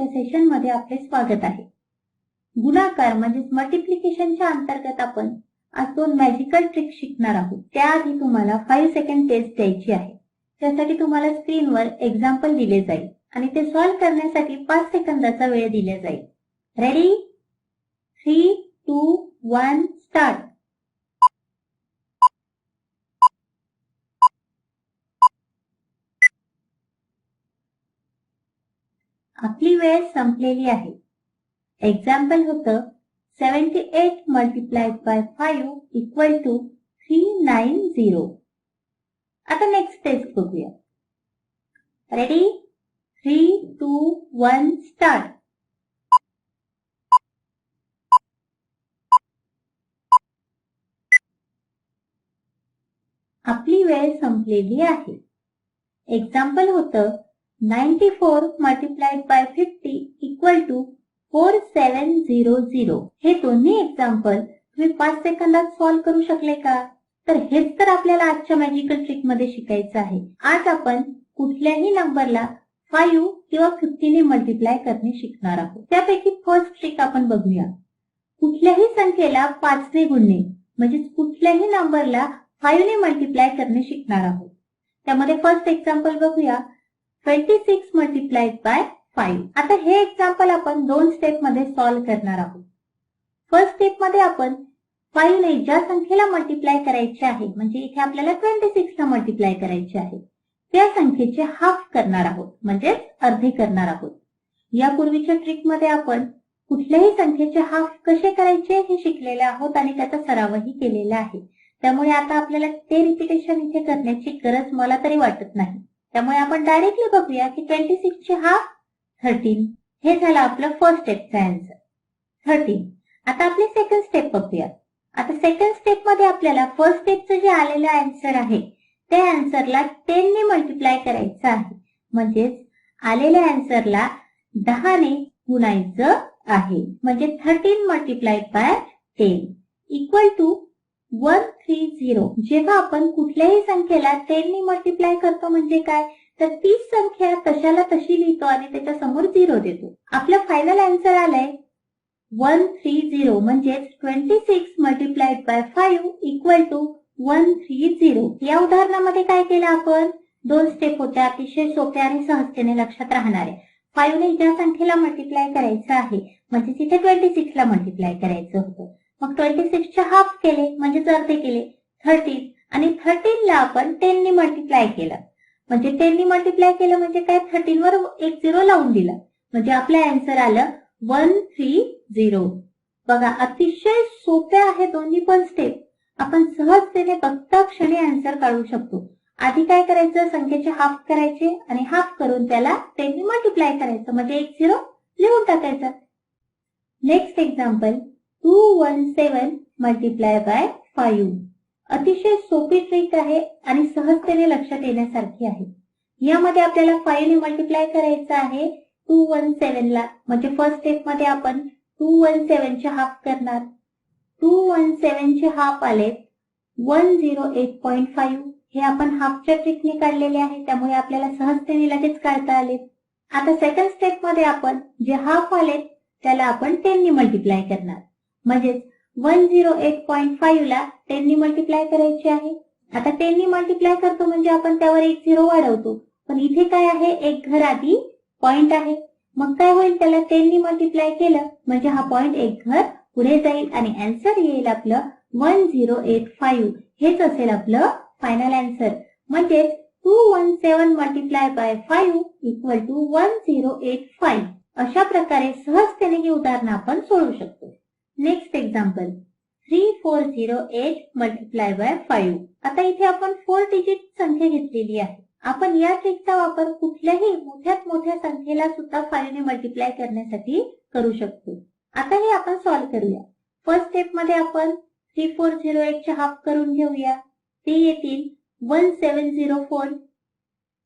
आजच्या सेशन मध्ये आपले स्वागत आहे। गुणाकार म्हणजे मल्टिप्लिकेशनच्या अंतर्गत आपण आज दोन मॅजिकल ट्रिक्स शिकणार आहोत। त्याआधी तुम्हाला 5 सेकंड टेस्ट द्यायची आहे। त्यासाठी तुम्हाला स्क्रीनवर एक्झाम्पल दिले जाईल आणि ते सॉल्व्ह करण्यासाठी 5 सेकंदाचा वेळ दिला जाईल। Ready 3 2 1 start. आपली वेळ संपलेली आहे। एक्झाम्पल होतं 78 मल्टिप्लाइड बाय 5 इक्वल टू 390। आता नेक्स्ट टेस्ट बघूया। Ready 3 2 1 start. आपली वेळ संपलेली आहे। एक्झाम्पल होतं 94 मल्टिप्लाइड बाय 50 इक्वल टू 4700। हे दोन्ही एक्झाम्पल तुम्ही 5 सेकंदात सॉल्व्ह करू शकले का? तर हेच तर आपल्याला आजच्या मॅजिकल ट्रिक मध्ये शिकायचं आहे। आज आपण कुठल्याही नंबरला 5 किंवा 50 ने मल्टिप्लाय करणे शिकणार आहोत। त्यापैकी फर्स्ट ट्रिक आपण बघूया। कुठल्याही संख्येला 5 ने गुणणे म्हणजे कुठल्याही नंबरला 5 ने मल्टिप्लाय करणे शिकणार आहोत। त्यामध्ये फर्स्ट एक्झाम्पल बघूया 26 मल्टिप्लाइड बाय 5। आता हे एक्झाम्पल आपण दोन स्टेप मध्ये सॉल्व्ह करणार आहोत। फर्स्ट स्टेप मध्ये आपण 5 ने ज्या संख्येला मल्टिप्लाय करायचे आहे म्हणजे इथे आपल्याला 26 ला मल्टिप्लाय करायचे आहे त्या संख्येचे हाफ करणार आहोत म्हणजे अर्धे करणार आहोत। यापूर्वीच्या ट्रिक मध्ये आपण कुठल्याही संख्येचे हाफ कसे करायचे हे शिकलेले आहोत आणि त्याचा सरावही केलेला आहे। त्यामुळे आता आपल्याला ते रिपीटेशन इथे करण्याची गरज मला तरी वाटत नाही। त्यामुळे आपण डायरेक्टली बघूया की 26 चे हाफ 13। हे झालं आपलं फर्स्ट स्टेपचा आन्सर 13। आता आपली सेकंड स्टेप बघूया। आता सेकंड स्टेप मध्ये आपल्याला फर्स्ट स्टेपचं जे आलेलं आन्सर आहे त्या आन्सरला 10 ने मल्टिप्लाय करायचं आहे म्हणजे आलेल्या आन्सरला 10 ने गुणायचं आहे म्हणजे 13 मल्टिप्लाइड बाय 10 इक्वल टू 130। जेव्हा आपण कुठल्याही संख्येला 10 ने मल्टिप्लाय करतो म्हणजे काय तर तीच संख्या तशाला तशी लिहितो आणि त्याच्या समोर 0 देतो। आपला फायनल आन्सर आलाय 130 म्हणजे 26 मल्टिप्लाइड बाय 5 इक्वल टू 130। या उदाहरणामध्ये काय केलं आपण दोन स्टेप होत्या अतिशय सोप्या आणि सहजतेने लक्षात राहणाऱ्या। 5 ने ज्या संख्येला मल्टिप्लाय करायचं आहे म्हणजे तिथे 26 ला मल्टिप्लाय करायचं होतं मग 26 चे हाफ केले म्हणजे अर्धे केले 13 आणि 13 ला आपण 10 ने मल्टिप्लाय केलं म्हणजे 10 ने मल्टिप्लाय केलं म्हणजे काय 13 वर एक 0 लावून दिला म्हणजे आपलं आन्सर आलं 130। बघा अतिशय सोप्या आहे दोन्ही पण स्टेप। आपण सहजतेने बघता क्षणी आन्सर काढू शकतो। आधी काय करायचं संख्येचे हाफ करायचे आणि हाफ करून त्याला 10 ने मल्टिप्लाय करायचं म्हणजे एक 0 लिहून टाकायचा। Next example 217 multiply by 5। अतिशय सोपी ट्रिक आहे आणि सहजतेने लक्षात येण्यासारखी आहे। यामध्ये आपल्याला 5 ने मल्टिप्लाय करायचं आहे 217 ला म्हणजे फर्स्ट स्टेप मध्ये आपण 217 चे हाफ करणार। 217 चे हाफ आले 108.5। हे आपण हाफच्या ट्रिकने काढलेले आहे त्यामुळे आपल्याला सहजतेने लगेच काढता आले। आता सेकंड स्टेप मध्ये आपण जे हाफ आले त्याला आपण 10 ने मल्टिप्लाय करणार म्हणजे 108.5 ला 10 ने मल्टिप्लाय करायचे आहे। आता 10 ने मल्टिप्लाय करतो म्हणजे आपण त्यावर एक 0 वाढवतो पण इथे काय आहे एक घर आधी पॉइंट आहे मग काय होईल त्याला 10 ने मल्टिप्लाय केलं म्हणजे हा पॉइंट एक घर पुढे जाईल आणि आन्सर येईल आपलं 1085। हेच असेल आपलं फायनल आन्सर म्हणजे 217 मल्टिप्लाय बाय 5 इक्वल टू 1085। अशा प्रकारे सहजतेने ही उदाहरणं आपण सोडवू शकतो। Next example 3408 multiply by 5। आता इथे आपण 4 डिजिट संख्या घेतलेली आहे। आपण या ट्रिकचा वापर कुठल्याही मोठ्यात मोठ्या संख्येला सुद्धा 5 ने मल्टिप्लाय करण्यासाठी करू शकतो। आता हे आपण सॉल्व्ह करूया। फर्स्ट स्टेप मध्ये आपण 3408 चे हाफ करून घेऊया ते येतील 1704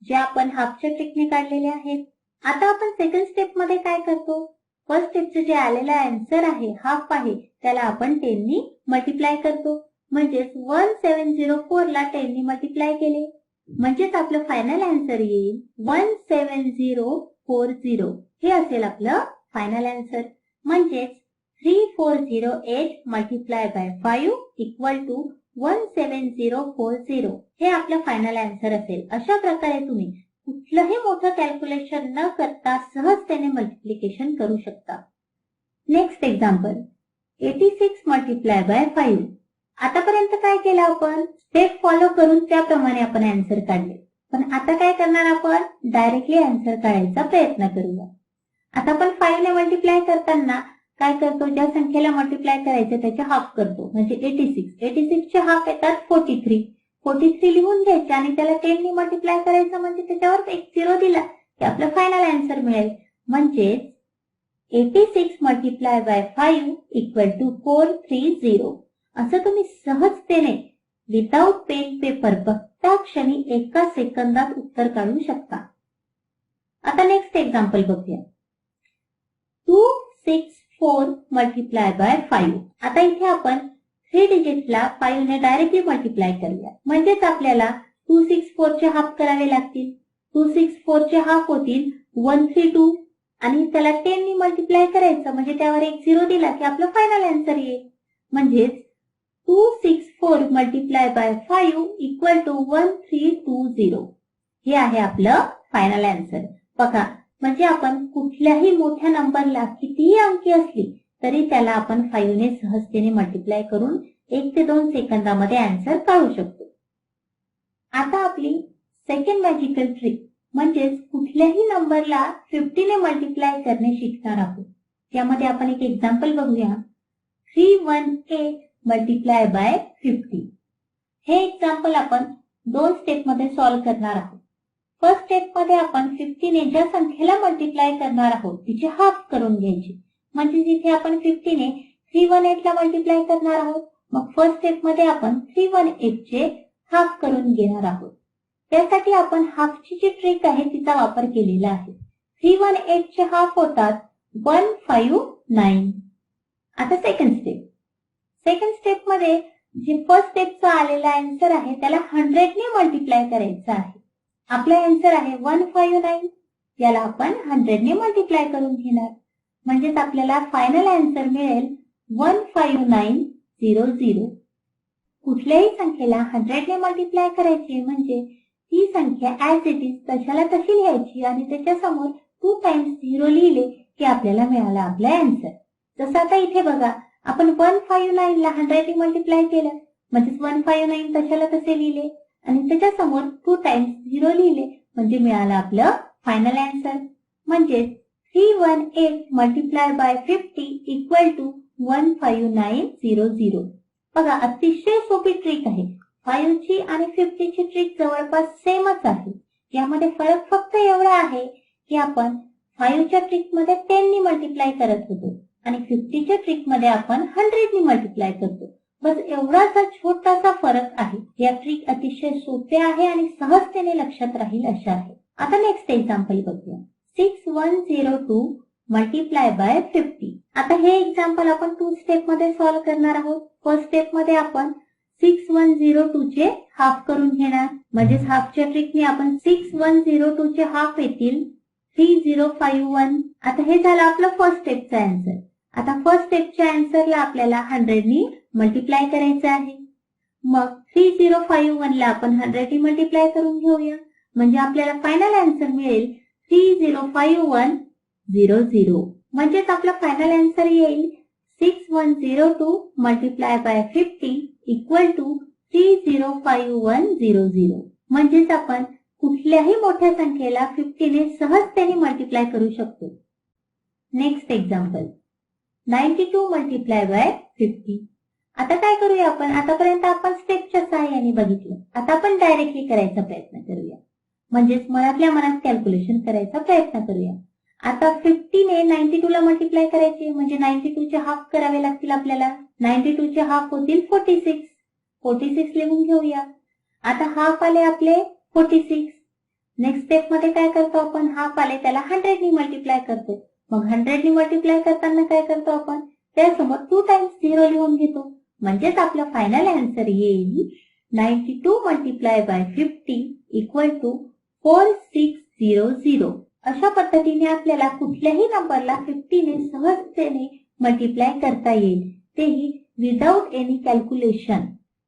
जे आपण हाफच्या ट्रिकने काढलेले आहेत। आता आपण सेकंड स्टेप मध्ये काय करतो फर्स्ट स्टेपचे जे आलेला आन्सर आहे हाफ आहे त्याला आपण 10 ने मल्टिप्लाय करतो म्हणजे 1704 ला 10 ने मल्टिप्लाय केले म्हणजेच आपलं फायनल आन्सर येईल 170 340840 हे असेल आपलं फायनल आन्सर. म्हणजेच 3408 मल्टिप्लाय बाय 5 इक्वल टू 17040 हे आपलं फायनल आन्सर असेल. अशा प्रकारे तुम्ही कुठलंही मोठं कॅल्क्युलेशन न करता सहजतेने मल्टिप्लिकेशन करू शकता. Next example 86 multiply by 5. आतापर्यंत काय केलं आपण? स्टेप फॉलो करून त्याप्रमाणे आपण आन्सर काढले. पण आता काय करणार आपण? डायरेक्टली आन्सर काढायचा प्रयत्न करूया. आता आपण 5 ने मल्टिप्लाय करताना काय करतो? ज्या संख्येला मल्टिप्लाय करायचं त्याचे हाफ करतो. म्हणजे 86 चे हाफ येतात 43 लिहून घ्यायचे आणि त्याला 10 ने मल्टिप्लाय करायचं म्हणजे त्याच्यावर एक 0 दिला की आपलं फायनल आन्सर मिळेल. म्हणजे 86 मल्टिप्लाय बाय 5 इक्वल टू 430 असं तुम्ही सहजतेने विदाउट पेन पेपर त्या क्षणी एका सेकंदात उत्तर काढू शकता. आता नेक्स्ट एक्झाम्पल बघूया. 264 मल्टिप्लाय बाय 5. आता इथे आपण 3 डिजिटला 5 ने डायरेक्टली मल्टिप्लाय करूया. म्हणजेच आपल्याला 264 चे हाफ करावे लागतील. 264 चे हाफ होतील 132 आणि त्याला 10 ने मल्टिप्लाय करायचं म्हणजे त्यावर एक 0 दिला की आपलं फायनल आन्सर येईल. म्हणजेच 264 मल्टिप्लाय बाय 5 इक्वल टू 1320 हे आहे आपलं फायनल आन्सर. बघा, म्हणजे आपण कुठल्याही मोठ्या नंबरला कितीही अंकी असली तरी त्याला आपण 5 ने सहजतेने मल्टिप्लाय करून 1 ते 2 सेकंदामध्ये आन्सर काढू शकतो. आता आपली सेकंड मॅजिकल ट्रिक म्हणजेच कुठल्याही नंबरला 50 ने मल्टिप्लाय करणे शिकणार आहोत. त्यामध्ये आपण एक एक्झाम्पल बघूया. 318 मल्टिप्लाय बाय 50. हे एक्झाम्पल आपण 2 स्टेप मध्ये सॉल्व्ह करणार आहोत. फर्स्ट स्टेप मध्ये आपण 50 ने ज्या संख्येला मल्टिप्लाय करणार आहोत तिची हाफ करून घ्यायची. म्हणजे जिथे आपण 50 ने 318 ला मल्टिप्लाय करणार आहोत मग फर्स्ट स्टेप मध्ये आपण 318 चे हाफ करून घेणार आहोत. त्यासाठी आपण हाफची जी ट्रिक आहे तिचा वापर केलेला आहे. 318 चे हाफ होतात 159. आता सेकंड स्टेप मध्ये जे फर्स्ट स्टेपचा आलेला आन्सर आहे त्याला 100 ने मल्टिप्लाय करायचं आहे. आपला आन्सर आहे 159. याला आपण 100 ने मल्टिप्लाय करून घेणार. म्हणजेच आपल्याला फायनल आन्सर मिळेल 15900. कुठल्याही संख्येला 100 ने मल्टिप्लाय करायची म्हणजे ती संख्या ऍज इट इज तशाला तशी लिहायची आणि त्याच्यासमोर 2 टाइम्स 0 लिहिले की आपल्याला मिळाला आपला आन्सर. जसं आता इथे बघा, आपण 159 ला 100 ने मल्टिप्लाय केलं म्हणजे 159 तशाला तसे लिहिले आणि त्याच्यासमोर 2 टाइम्स 0 लिहिले म्हणजे मिळालं आपलं फायनल आन्सर. म्हणजे 318 मल्टिप्लाय बाय 50 इक्वल टू 15900. बघा, अतिशय सोपी ट्रिक आहे. 5 ची आणि 50 ची ट्रिक जवळपास सेमच आहे. यामध्ये फरक फक्त एवढा आहे की आपण 5 च्या ट्रिक मध्ये 10 ने मल्टिप्लाय करत होतो आणि 50 च्या ट्रिक मध्ये आपण 100 ने मल्टिप्लाय करतो. बस एवढासा छोटासा फरक आहे. या ट्रिक अतिशय सोप्या आहे आणि सहजतेने लक्षात राहील अशा आहे. आता नेक्स्ट एक्झाम्पल बघूया. 6102 मल्टिप्लाय बाय 50. आता हे एक्झाम्पल आपण 2 स्टेप मध्ये सॉल्व्ह करणार आहोत. फर्स्ट स्टेप मध्ये आपण 6102 चे हाफ करून घेणार. म्हणजे हाफच्या ट्रिकने आपण 6102 चे हाफ येतील 3051. आता हे झालं आपलं फर्स्ट स्टेपचा आन्सर. आता फर्स्ट स्टेपच्या आन्सरला आपल्याला 100 ने मल्टिप्लाय करायचं आहे. मग 3051 ला आपण 100 ने मल्टिप्लाय करून घेऊया म्हणजे आपल्याला फायनल आन्सर मिळेल 305100. म्हणजेच आपला फायनल आन्सर येईल 6102 मल्टिप्लाय बाय 50 इक्वल टू 305100. म्हणजेच आपण कुठल्याही मोठ्या संख्येला 50 ने सहजतेने मल्टिप्लाय करू शकतो. Next example 92 multiply by 50. आता काय करूया आपण? आतापर्यंत आपण स्टेपच्या सहाय्याने बघितलं. आता आपण डायरेक्टली करायचा प्रयत्न करूया. म्हणजेच मनातल्या मनात कॅल्क्युलेशन करायचा प्रयत्न करूया. आता 50 ने 92 ला मल्टिप्लाय करायचे म्हणजे 92 चे हाफ करावे लागतील आपल्याला. 92 चे हाफ होतील 46 लिहून घेऊया. आता हाफ आले आपले 46. नेक्स्ट स्टेप मध्ये काय करतो आपण? हाफ आले त्याला 100 ने मल्टिप्लाय करतो. मग 100 ने मल्टिप्लाय करताना काय करतो आपण? त्यासमोर 2 टाइम्स 0 लिहून घेतो. म्हणजेच आपला फायनल आन्सर येईल 92 मल्टिप्लाय बाय 50 इक्वल टू 4600. अशा पद्धतीने आपल्याला कुठल्याही नंबरला 50 ने सहजतेने मल्टिप्लाय करता येईल, तेही without any calculation.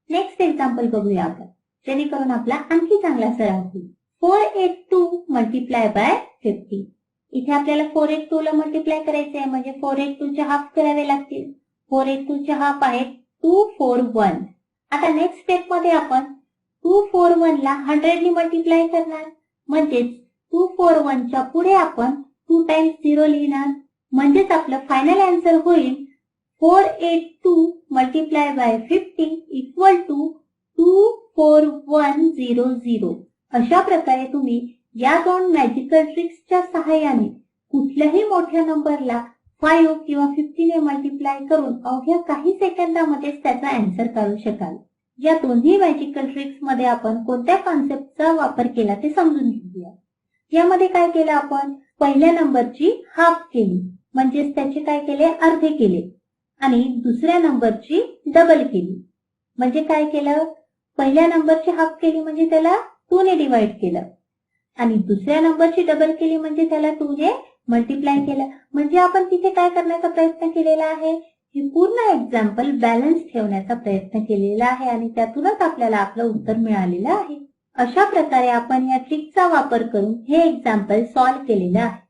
Next example बघूया आपण, जेणेकरून आपला आणखी चांगला सराव होईल. 482 मल्टिप्लाय बाय 50. इथे आपल्याला 482 ला मल्टिप्लाय करायचे आहे, म्हणजे 482 चे हाफ करावे लागतील. 482 चे हाफ आहेत 241. आता नेक्स्ट स्टेप मध्ये आपण 241 ला 100 ने मल्टिप्लाय करणार, म्हणजेच 241 च्या पुढे आपण 2 टाइम्स 0 लिहिणार, म्हणजेच आपलं फायनल आन्सर होईल 482 मल्टिप्लाय बाय 50 इक्वल टू 24100. अशा प्रकारे तुम्ही या दोन मॅजिकल ट्रिक्सच्या सहाय्याने कुठल्याही मोठ्या नंबरला 5 किंवा 50 ने मल्टिप्लाय करून अवघ्या काही सेकंदामध्येच त्याचा आन्सर काढू शकाल. या दोन्ही मॅजिकल ट्रिक्स मध्ये आपण कोणत्या कॉन्सेप्टचा वापर केला ते समजून घेऊया. यामध्ये काय केलं आपण, पहिल्या नंबरची हाफ केली, म्हणजेच त्याचे काय केले, अर्धे केले, आणि दुसऱ्या नंबरची डबल केली. म्हणजे काय केलं, पहिल्या नंबरची हाफ केली म्हणजे त्याला 2 ने डिवाइड केलं, आणि दुसऱ्या नंबरची डबल केली म्हणजे त्याला 2 ने मल्टिप्लाय केलं. म्हणजे आपण तिथे काय करण्याचा प्रयत्न केलेला आहे, हे पूर्ण एक्झाम्पल बॅलन्स ठेवण्याचा प्रयत्न केलेला आहे, आणि त्यातूनच आपल्याला आपलं उत्तर मिळालेलं आहे. अशा प्रकारे आपण या ट्रिकचा वापर करून हे एक्झाम्पल सॉल्व्ह केलेलं आहे.